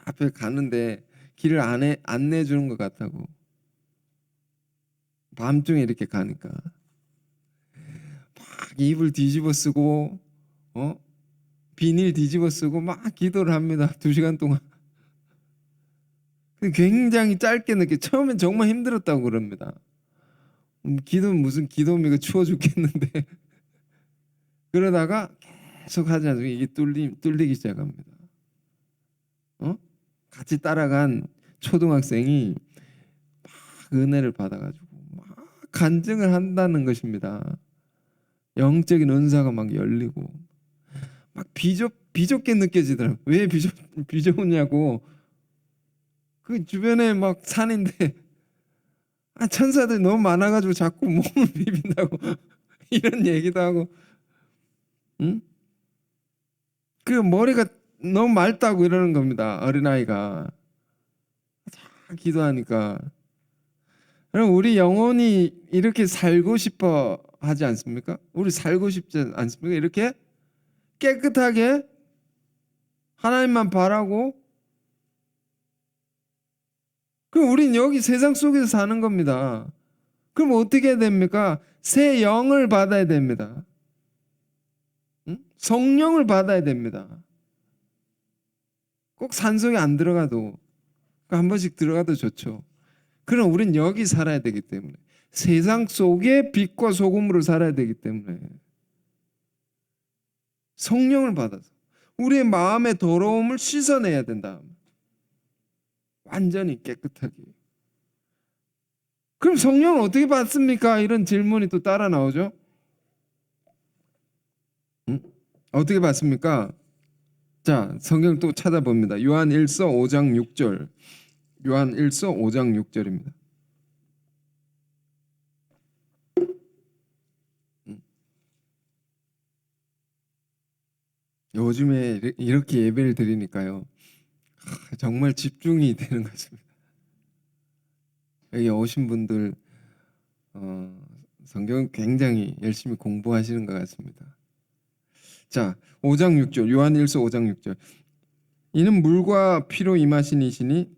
앞에 가는데 길을 안내해 주는 것 같다고. 밤중에 이렇게 가니까 막 이불 뒤집어 쓰고 비닐 뒤집어 쓰고 막 기도를 합니다. 2시간 동안. 굉장히 짧게 늦게 처음엔 정말 힘들었다고 그럽니다. 기도는 무슨 기도입니까? 추워 죽겠는데. 그러다가 계속 하지 않습니까? 이게 뚫리기 시작합니다. 같이 따라간 초등학생이 막 은혜를 받아가지고 막 간증을 한다는 것입니다. 영적인 은사가 막 열리고 막 비좁게 느껴지더라고요. 왜 비좁냐고. 그 주변에 막 산인데 천사들이 너무 많아가지고 자꾸 몸을 비빈다고 이런 얘기도 하고, 응? 그 머리가 너무 맑다고 이러는 겁니다. 어린아이가 다 기도하니까. 그럼 우리 영혼이 이렇게 살고 싶어 하지 않습니까? 우리 살고 싶지 않습니까? 이렇게 깨끗하게 하나님만 바라고. 그럼 우린 여기 세상 속에서 사는 겁니다. 그럼 어떻게 해야 됩니까? 새 영을 받아야 됩니다. 응? 성령을 받아야 됩니다. 꼭 산속에 안 들어가도 한 번씩 들어가도 좋죠. 그럼 우린 여기 살아야 되기 때문에, 세상 속에 빛과 소금으로 살아야 되기 때문에 성령을 받아서 우리의 마음의 더러움을 씻어내야 된다. 완전히 깨끗하게. 그럼 성령을 어떻게 받습니까? 이런 질문이 또 따라 나오죠. 응? 어떻게 받습니까? 자, 성경 또 찾아봅니다. 요한 1서 5장 6절. 요한 1서 5장 6절입니다. 요즘에 이렇게 예배를 드리니까요, 정말 집중이 되는 것 같습니다. 여기 오신 분들 성경 굉장히 열심히 공부하시는 것 같습니다. 자, 5장 6절, 요한 1서 5장 6절. 이는 물과 피로 임하신 이시니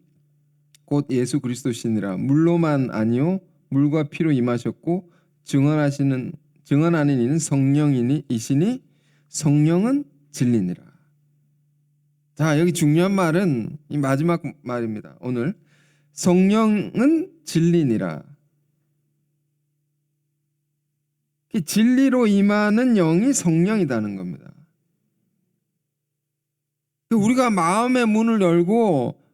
곧 예수 그리스도시니라. 물로만 아니요 물과 피로 임하셨고 증언하는 이는 성령이니 이시니 성령은 진리니라. 자, 여기 중요한 말은 이 마지막 말입니다. 오늘 성령은 진리니라. 진리로 임하는 영이 성령이라는 겁니다. 우리가 마음의 문을 열고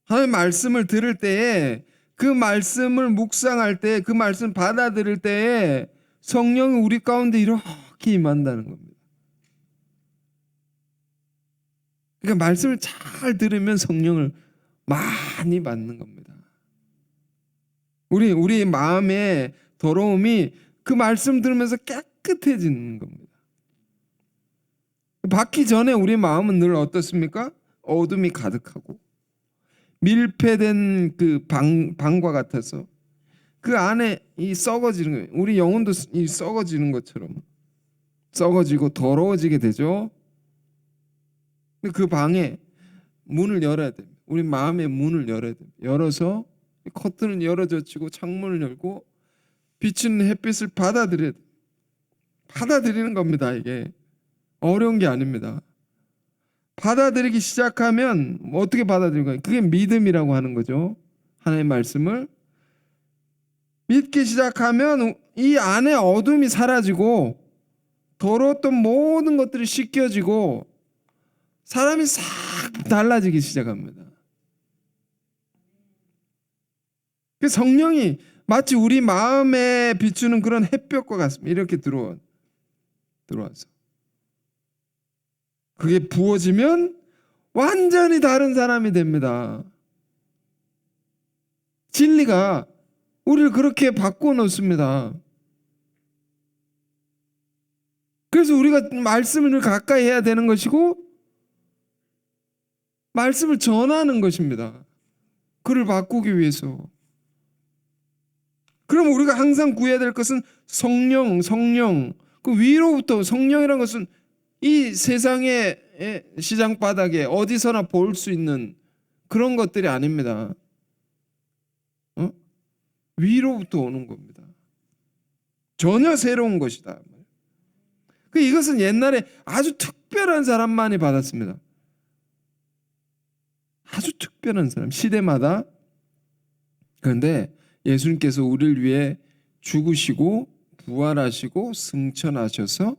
하나님의 말씀을 들을 때에, 그 말씀을 묵상할 때, 그 말씀을 받아들일 때에 성령이 우리 가운데 이렇게 임한다는 겁니다. 그러니까 말씀을 잘 들으면 성령을 많이 받는 겁니다. 우리 마음의 더러움이 그 말씀 들으면서 깨끗해지는 겁니다. 받기 전에 우리 마음은 늘 어떻습니까? 어둠이 가득하고 밀폐된 그 방과 같아서 그 안에 이 썩어지는 거예요. 우리 영혼도 이 썩어지는 것처럼 썩어지고 더러워지게 되죠. 근데 그 방에 문을 열어야 됩니다. 우리 마음의 문을 열어야 됩니다. 열어서 커튼을 열어젖히고 창문을 열고 비치는 햇빛을 받아들여야 돼요. 받아들이는 겁니다. 이게 어려운 게 아닙니다. 받아들이기 시작하면 어떻게 받아들이는 거예요? 그게 믿음이라고 하는 거죠. 하나님의 말씀을 믿기 시작하면 이 안에 어둠이 사라지고 더러웠던 모든 것들이 씻겨지고 사람이 싹 달라지기 시작합니다. 그 성령이 마치 우리 마음에 비추는 그런 햇볕과 같습니다. 이렇게 들어와서 그게 부어지면 완전히 다른 사람이 됩니다. 진리가 우리를 그렇게 바꿔 놓습니다. 그래서 우리가 말씀을 가까이 해야 되는 것이고 말씀을 전하는 것입니다. 그를 바꾸기 위해서. 그럼 우리가 항상 구해야 될 것은 성령. 그 위로부터. 성령이라는 것은 이 세상의 시장 바닥에 어디서나 볼 수 있는 그런 것들이 아닙니다. 위로부터 오는 겁니다. 전혀 새로운 것이다. 이것은 옛날에 아주 특별한 사람만이 받았습니다. 아주 특별한 사람, 시대마다. 그런데 예수님께서 우리를 위해 죽으시고 부활하시고 승천하셔서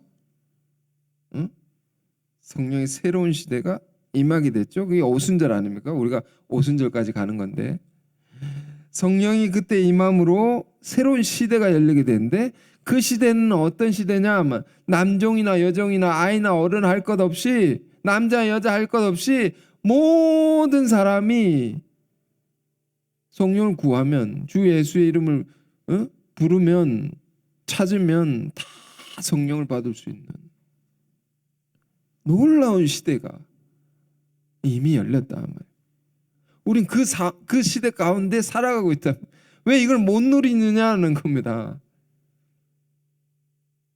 성령의 새로운 시대가 임하게 됐죠. 그게 오순절 아닙니까? 우리가 오순절까지 가는 건데 성령이 그때 임함으로 새로운 시대가 열리게 되는데 그 시대는 어떤 시대냐 하면 남종이나 여종이나 아이나 어른 할 것 없이 남자 여자 할 것 없이 모든 사람이 성령을 구하면 주 예수의 이름을 부르면 찾으면 다 성령을 받을 수 있는 놀라운 시대가 이미 열렸다 말이에요. 우린 그 시대 가운데 살아가고 있다. 왜 이걸 못 누리느냐는 겁니다.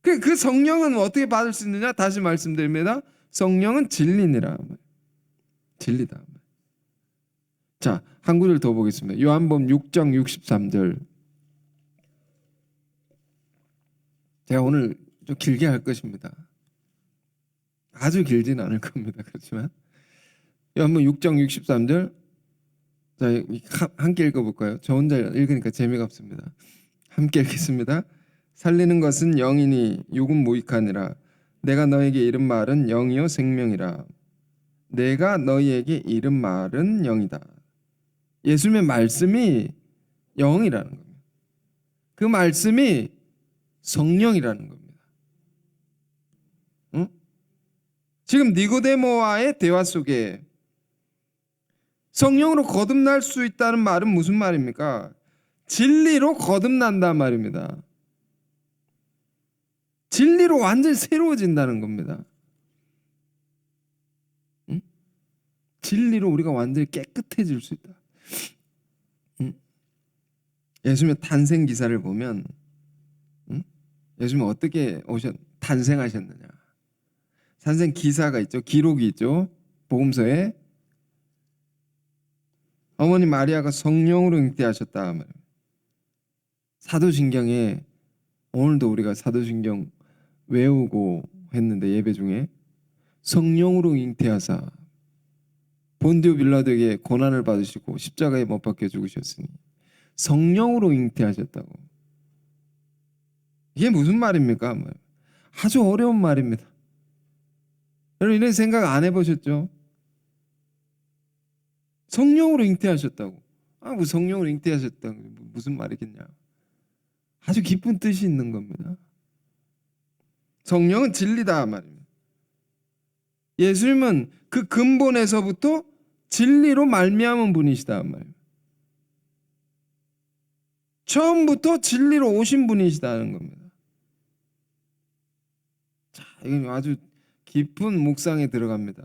그 성령은 어떻게 받을 수 있느냐? 다시 말씀드립니다. 성령은 진리니라. 진리다. 자, 한 구절 더 보겠습니다. 요한복음 6장 63절. 제가 오늘 좀 길게 할 것입니다. 아주 길지는 않을 겁니다. 그렇지만 요한복음 6장 63절. 자, 함께 읽어볼까요? 저 혼자 읽으니까 재미가 없습니다. 함께 읽겠습니다. 살리는 것은 영이니 육은 무익하니라. 내가 너에게 이른 말은 영이요 생명이라. 내가 너희에게 이른 말은 영이다. 예수님의 말씀이 영이라는 겁니다. 그 말씀이 성령이라는 겁니다. 응? 지금 니고데모와의 대화 속에 성령으로 거듭날 수 있다는 말은 무슨 말입니까? 진리로 거듭난다는 말입니다. 진리로 완전히 새로워진다는 겁니다. 응? 진리로 우리가 완전히 깨끗해질 수 있다. 응? 예수님의 탄생 기사를 보면 예수님은 어떻게 탄생하셨느냐. 탄생 기사가 있죠. 기록이 있죠. 복음서에 어머니 마리아가 성령으로 잉태하셨다. 사도신경에 오늘도 우리가 사도신경 외우고 했는데 예배 중에 성령으로 잉태하사 본디오 빌라도에게 고난을 받으시고 십자가에 못 박혀 죽으셨으니 성령으로 잉태하셨다고. 이게 무슨 말입니까? 아주 어려운 말입니다. 여러분 이런 생각 안 해보셨죠? 성령으로 잉태하셨다고. 뭐 성령으로 잉태하셨다고 무슨 말이겠냐? 아주 깊은 뜻이 있는 겁니다. 성령은 진리다 말입니다. 예수님은 그 근본에서부터 진리로 말미암은 분이시다 말이에요. 처음부터 진리로 오신 분이시다는 겁니다. 자, 이건 아주 깊은 묵상에 들어갑니다.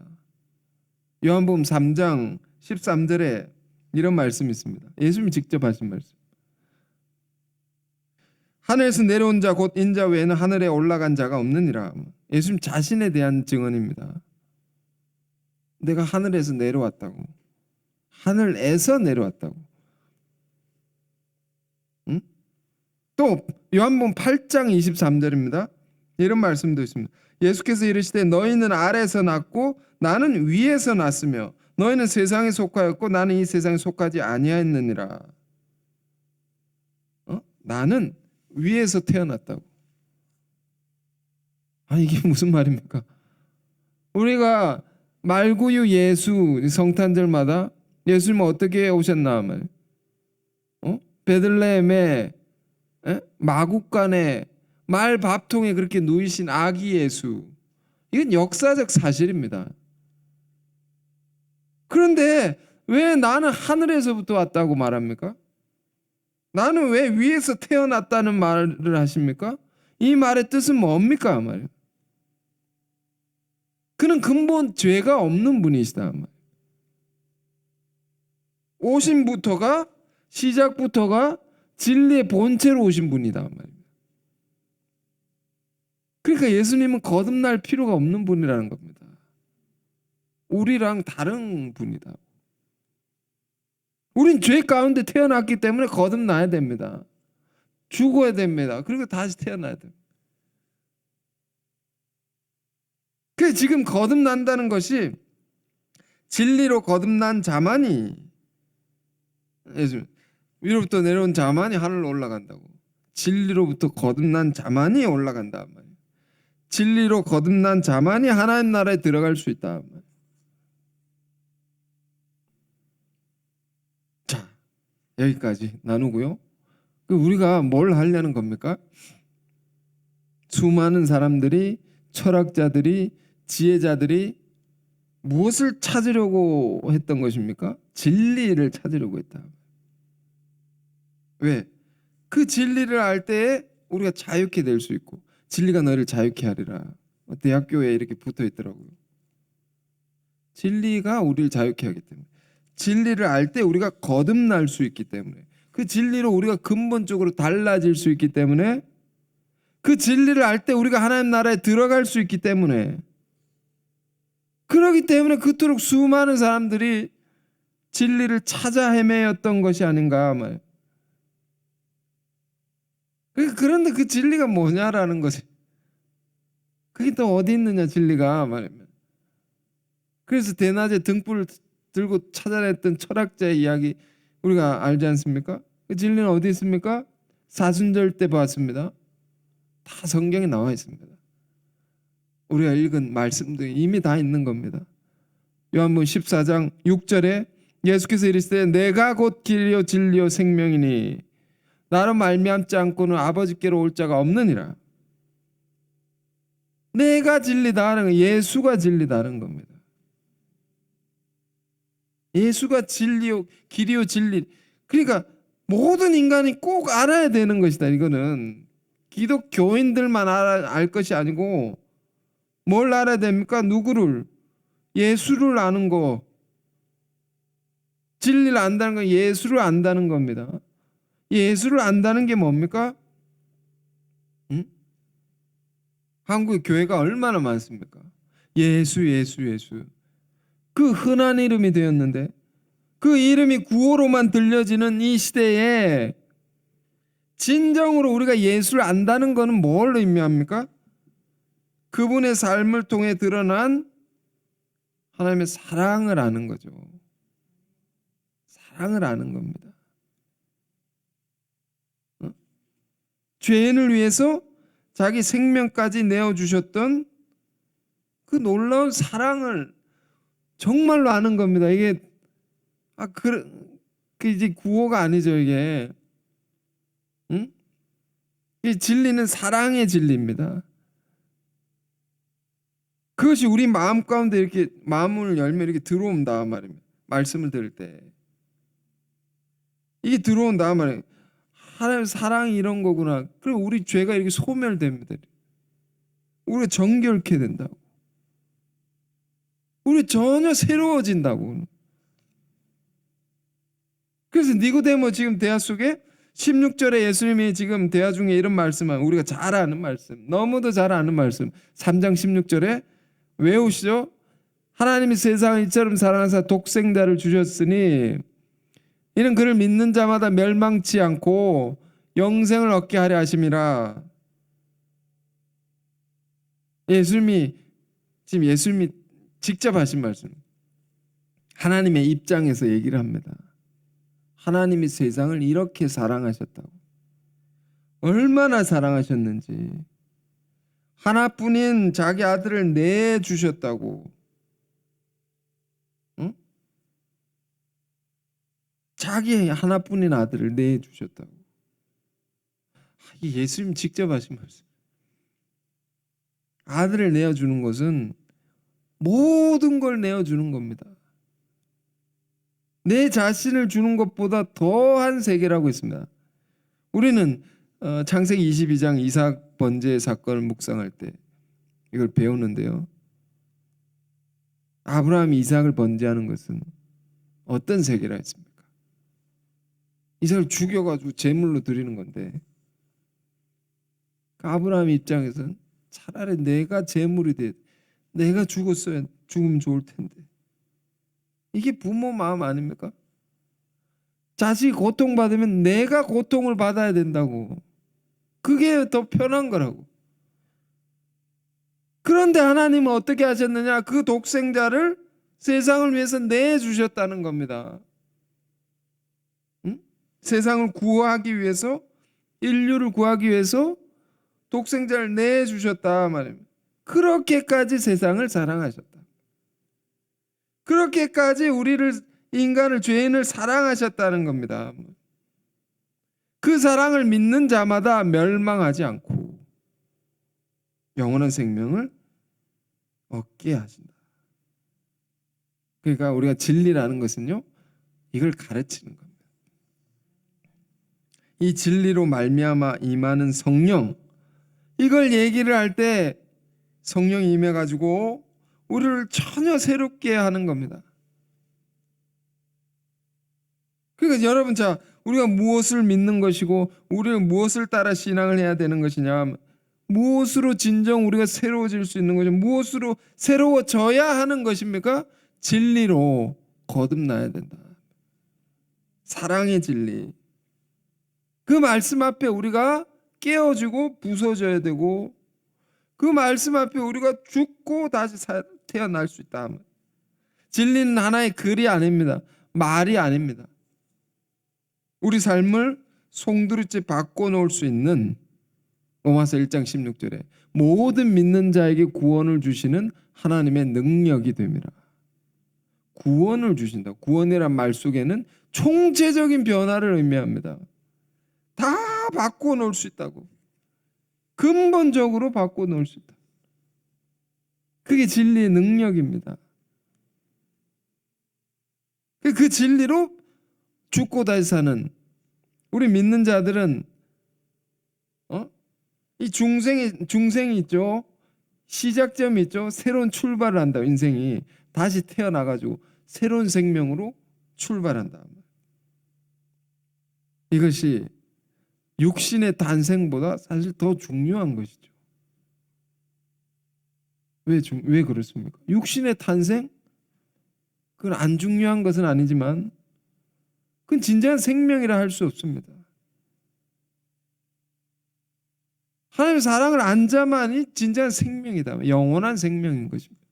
요한복음 3장 13절에 이런 말씀이 있습니다. 예수님이 직접 하신 말씀. 하늘에서 내려온 자 곧 인자 외에는 하늘에 올라간 자가 없느니라. 예수님 자신에 대한 증언입니다. 내가 하늘에서 내려왔다고. 하늘에서 내려왔다고. 응? 또 요한복음 8장 23절입니다. 이런 말씀도 있습니다. 예수께서 이르시되 너희는 아래에서 났고 나는 위에서 났으며 너희는 세상에 속하였고 나는 이 세상에 속하지 아니하였느니라. 나는 위에서 태어났다고. 이게 무슨 말입니까? 우리가 말구유 예수 성탄절마다 예수님은 어떻게 오셨나 말. 베들레헴에 마구간에 말 밥통에 그렇게 누이신 아기 예수. 이건 역사적 사실입니다. 그런데 왜 나는 하늘에서부터 왔다고 말합니까? 나는 왜 위에서 태어났다는 말을 하십니까? 이 말의 뜻은 뭡니까? 말이에요. 그는 근본 죄가 없는 분이시다. 오심부터가 시작부터가 진리의 본체로 오신 분이다. 그러니까 예수님은 거듭날 필요가 없는 분이라는 겁니다. 우리랑 다른 분이다. 우린 죄 가운데 태어났기 때문에 거듭나야 됩니다. 죽어야 됩니다. 그리고 다시 태어나야 됩니다. 그래서 지금 거듭난다는 것이 진리로 거듭난 자만이 위로부터 내려온 자만이 하늘로 올라간다고. 진리로부터 거듭난 자만이 올라간다. 진리로 거듭난 자만이 하나님 나라에 들어갈 수 있다. 자, 여기까지 나누고요. 우리가 뭘 하려는 겁니까? 수많은 사람들이, 철학자들이, 지혜자들이 무엇을 찾으려고 했던 것입니까? 진리를 찾으려고 했다. 왜? 그 진리를 알 때에 우리가 자유케 될 수 있고, 진리가 너를 자유케 하리라. 대학교에 이렇게 붙어 있더라고요. 진리가 우리를 자유케 하기 때문에, 진리를 알 때 우리가 거듭날 수 있기 때문에, 그 진리로 우리가 근본적으로 달라질 수 있기 때문에, 그 진리를 알 때 우리가 하나님 나라에 들어갈 수 있기 때문에, 그러기 때문에 그토록 수많은 사람들이 진리를 찾아 헤매였던 것이 아닌가 말. 그런데 그 진리가 뭐냐라는 거지. 그게 또 어디 있느냐 진리가 말이면. 그래서 대낮에 등불을 들고 찾아냈던 철학자의 이야기 우리가 알지 않습니까? 그 진리는 어디 있습니까? 사순절 때 봤습니다. 다 성경에 나와 있습니다. 우리가 읽은 말씀도 이미 다 있는 겁니다. 요한복음 14장 6절에 예수께서 이르시되 내가 곧 길이요 진리요 생명이니 나로 말미암지 않고는 아버지께로 올 자가 없느니라. 내가 진리다는 거, 예수가 진리다는 겁니다. 예수가 진리요 길이요 진리. 그러니까 모든 인간이 꼭 알아야 되는 것이다. 이거는 기독교인들만 알 것이 아니고 뭘 알아야 됩니까? 누구를? 예수를 아는 거. 진리를 안다는 건 예수를 안다는 겁니다. 예수를 안다는 게 뭡니까? 응? 한국에 교회가 얼마나 많습니까? 예수 예수 예수. 그 흔한 이름이 되었는데 그 이름이 구호로만 들려지는 이 시대에 진정으로 우리가 예수를 안다는 것은 뭘 의미합니까? 그분의 삶을 통해 드러난 하나님의 사랑을 아는 거죠. 사랑을 아는 겁니다. 죄인을 위해서 자기 생명까지 내어주셨던 그 놀라운 사랑을 정말로 아는 겁니다. 이게 그 이제 구호가 아니죠. 이게 응? 이 진리는 사랑의 진리입니다. 그것이 우리 마음 가운데 이렇게 마음을 열면 이렇게 들어온다 말입니다. 말씀을 들을 때 이게 들어온다 말이에요. 하나님 사랑이 이런 거구나. 그리고 우리 죄가 이렇게 소멸됩니다. 우리가 정결케 된다고. 우리 전혀 새로워진다고. 그래서 니고데모 지금 대화 속에 16절에 예수님이 지금 대화 중에 이런 말씀을 우리가 잘 아는 말씀, 너무도 잘 아는 말씀, 3장 16절에 외우시죠? 하나님이 세상을 이처럼 사랑하사 독생자를 주셨으니 이는 그를 믿는 자마다 멸망치 않고 영생을 얻게 하려 하심이라. 예수님이 직접 하신 말씀. 하나님의 입장에서 얘기를 합니다. 하나님이 세상을 이렇게 사랑하셨다고. 얼마나 사랑하셨는지. 하나뿐인 자기 아들을 내주셨다고. 응? 자기 하나뿐인 아들을 내주셨다고. 예수님 직접 하신 말씀. 아들을 내어주는 것은 모든 걸 내어주는 겁니다. 내 자신을 주는 것보다 더한 세계라고 있습니다. 우리는 창세기 22장 이삭 번제 사건을 묵상할 때 이걸 배우는데요. 아브라함이 이삭을 번제하는 것은 어떤 세계라 했습니까? 이삭을 죽여가지고 제물로 드리는 건데 아브라함 입장에서는 차라리 내가 제물이 돼, 내가 죽었어야 죽으면 좋을 텐데. 이게 부모 마음 아닙니까? 자식이 고통받으면 내가 고통을 받아야 된다고. 그게 더 편한 거라고. 그런데 하나님은 어떻게 하셨느냐? 그 독생자를 세상을 위해서 내주셨다는 겁니다. 응? 세상을 구하기 위해서, 인류를 구하기 위해서 독생자를 내주셨다 말입니다. 그렇게까지 세상을 사랑하셨다. 그렇게까지 우리를, 인간을, 죄인을 사랑하셨다는 겁니다. 그 사랑을 믿는 자마다 멸망하지 않고 영원한 생명을 얻게 하신다. 그러니까 우리가 진리라는 것은요, 이걸 가르치는 겁니다. 이 진리로 말미암아 임하는 성령, 이걸 얘기를 할 때 성령이 임해가지고 우리를 전혀 새롭게 하는 겁니다. 그러니까 여러분, 자, 우리가 무엇을 믿는 것이고 우리는 무엇을 따라 신앙을 해야 되는 것이냐, 무엇으로 진정 우리가 새로워질 수 있는 것이냐, 무엇으로 새로워져야 하는 것입니까? 진리로 거듭나야 된다. 사랑의 진리. 그 말씀 앞에 우리가 깨어지고 부서져야 되고, 그 말씀 앞에 우리가 죽고 다시 태어날 수 있다. 진리는 하나의 글이 아닙니다. 말이 아닙니다. 우리 삶을 송두리째 바꿔놓을 수 있는, 로마서 1장 16절에 모든 믿는 자에게 구원을 주시는 하나님의 능력이 됩니다. 구원을 주신다. 구원이란 말 속에는 총체적인 변화를 의미합니다. 다 바꿔놓을 수 있다고. 근본적으로 바꿔놓을 수 있다. 그게 진리의 능력입니다. 그 진리로 죽고 다시 사는 우리 믿는 자들은 이 중생이 있죠. 시작점이 있죠. 새로운 출발을 한다. 인생이 다시 태어나가지고 새로운 생명으로 출발한다. 이것이 육신의 탄생보다 사실 더 중요한 것이죠. 왜 그렇습니까? 육신의 탄생? 그건 안 중요한 것은 아니지만 그건 진정한 생명이라 할 수 없습니다. 하나님의 사랑을 안자만이 진정한 생명이다. 영원한 생명인 것입니다.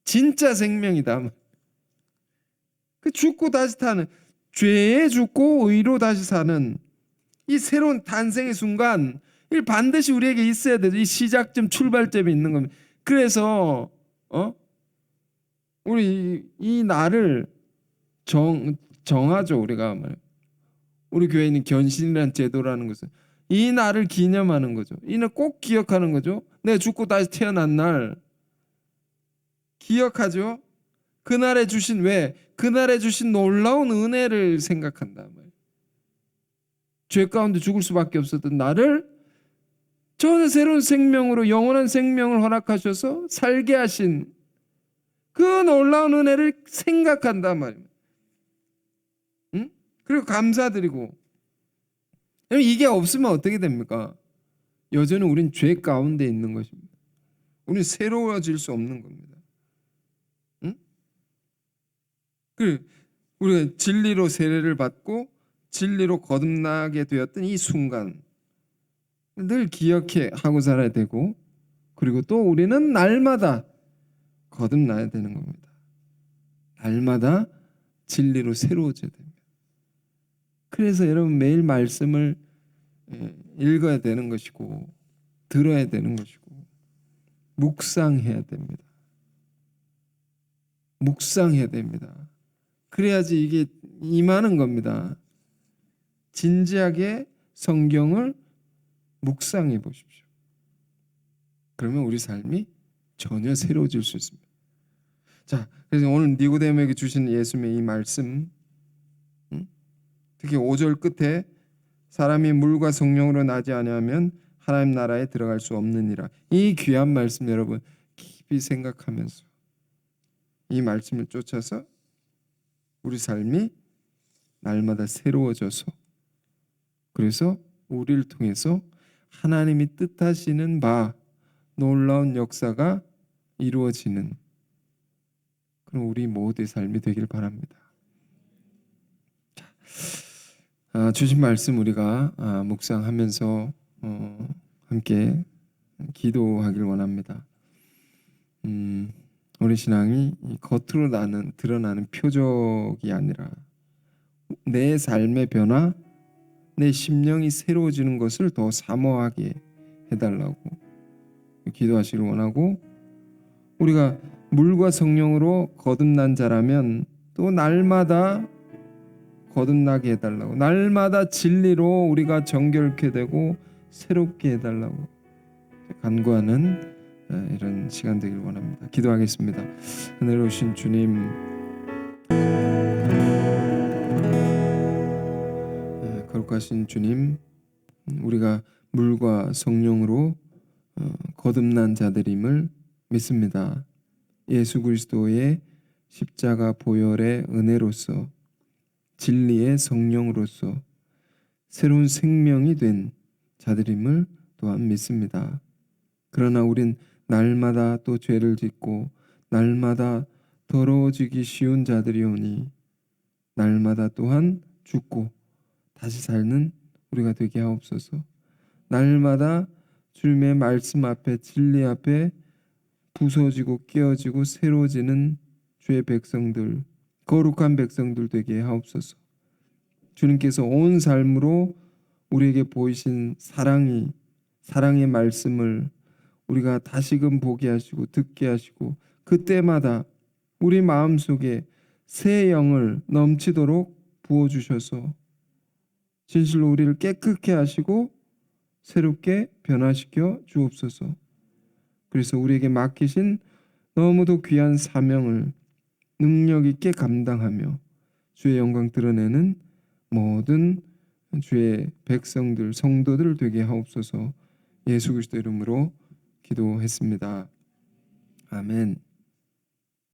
진짜 생명이다. 그 죽고 다시 사는, 죄에 죽고 의로 다시 사는 이 새로운 탄생의 순간, 이 반드시 우리에게 있어야 되죠. 이 시작점, 출발점이 있는 겁니다. 그래서 우리 이 날을 정하죠. 우리가 우리 교회는 견신이라는 제도라는 것은 이 날을 기념하는 거죠. 이날 꼭 기억하는 거죠. 내가 죽고 다시 태어난 날 기억하죠. 그날에 주신, 그날에 주신 놀라운 은혜를 생각한다. 죄 가운데 죽을 수밖에 없었던 나를 전혀 새로운 생명으로 영원한 생명을 허락하셔서 살게 하신 그 놀라운 은혜를 생각한단 말입니다. 응? 그리고 감사드리고. 이게 없으면 어떻게 됩니까? 여전히 우린 죄 가운데 있는 것입니다. 우리는 새로워질 수 없는 겁니다. 응? 우리가 진리로 세례를 받고 진리로 거듭나게 되었던 이 순간 늘 기억해 하고 살아야 되고, 그리고 또 우리는 날마다 거듭나야 되는 겁니다. 날마다 진리로 새로워져야 됩니다. 그래서 여러분 매일 말씀을 읽어야 되는 것이고 들어야 되는 것이고 묵상해야 됩니다. 묵상해야 됩니다. 그래야지 이게 임하는 겁니다. 진지하게 성경을 묵상해 보십시오. 그러면 우리 삶이 전혀 새로워질 수 있습니다. 자, 그래서 오늘 니고데모에게 주신 예수님의 이 말씀, 특히 5절 끝에 사람이 물과 성령으로 나지 아니하면 하나님 나라에 들어갈 수 없느니라. 이 귀한 말씀 여러분 깊이 생각하면서 이 말씀을 쫓아서 우리 삶이 날마다 새로워져서, 그래서 우리를 통해서 하나님이 뜻하시는 바 놀라운 역사가 이루어지는 그런 우리 모두의 삶이 되길 바랍니다. 주신 말씀 우리가 묵상하면서 함께 기도하길 원합니다. 우리 신앙이 겉으로 드러나는 표적이 아니라 내 삶의 변화, 내 심령이 새로워지는 것을 더 사모하게 해달라고 기도하시길 원하고, 우리가 물과 성령으로 거듭난 자라면 또 날마다 거듭나게 해달라고, 날마다 진리로 우리가 정결케 되고 새롭게 해달라고 간구하는 이런 시간 되길 원합니다. 기도하겠습니다. 은혜로우신 주님, 거룩하신 주님, 우리가 물과 성령으로 거듭난 자들임을 믿습니다. 예수 그리스도의 십자가 보혈의 은혜로서 진리의 성령으로서 새로운 생명이 된 자들임을 또한 믿습니다. 그러나 우린 날마다 또 죄를 짓고 날마다 더러워지기 쉬운 자들이오니 날마다 또한 죽고 다시 사는 우리가 되게 하옵소서. 날마다 주님의 말씀 앞에, 진리 앞에 부서지고 깨어지고 새로워지는 주의 백성들, 거룩한 백성들 되게 하옵소서. 주님께서 온 삶으로 우리에게 보이신 사랑의 말씀을 우리가 다시금 보게 하시고 듣게 하시고, 그때마다 우리 마음속에 새 영을 넘치도록 부어주셔서 진실로 우리를 깨끗게 하시고 새롭게 변화시켜 주옵소서. 그래서 우리에게 맡기신 너무도 귀한 사명을 능력 있게 감당하며 주의 영광 드러내는 모든 주의 백성들, 성도들 되게 하옵소서. 예수 그리스도 이름으로 기도했습니다. 아멘.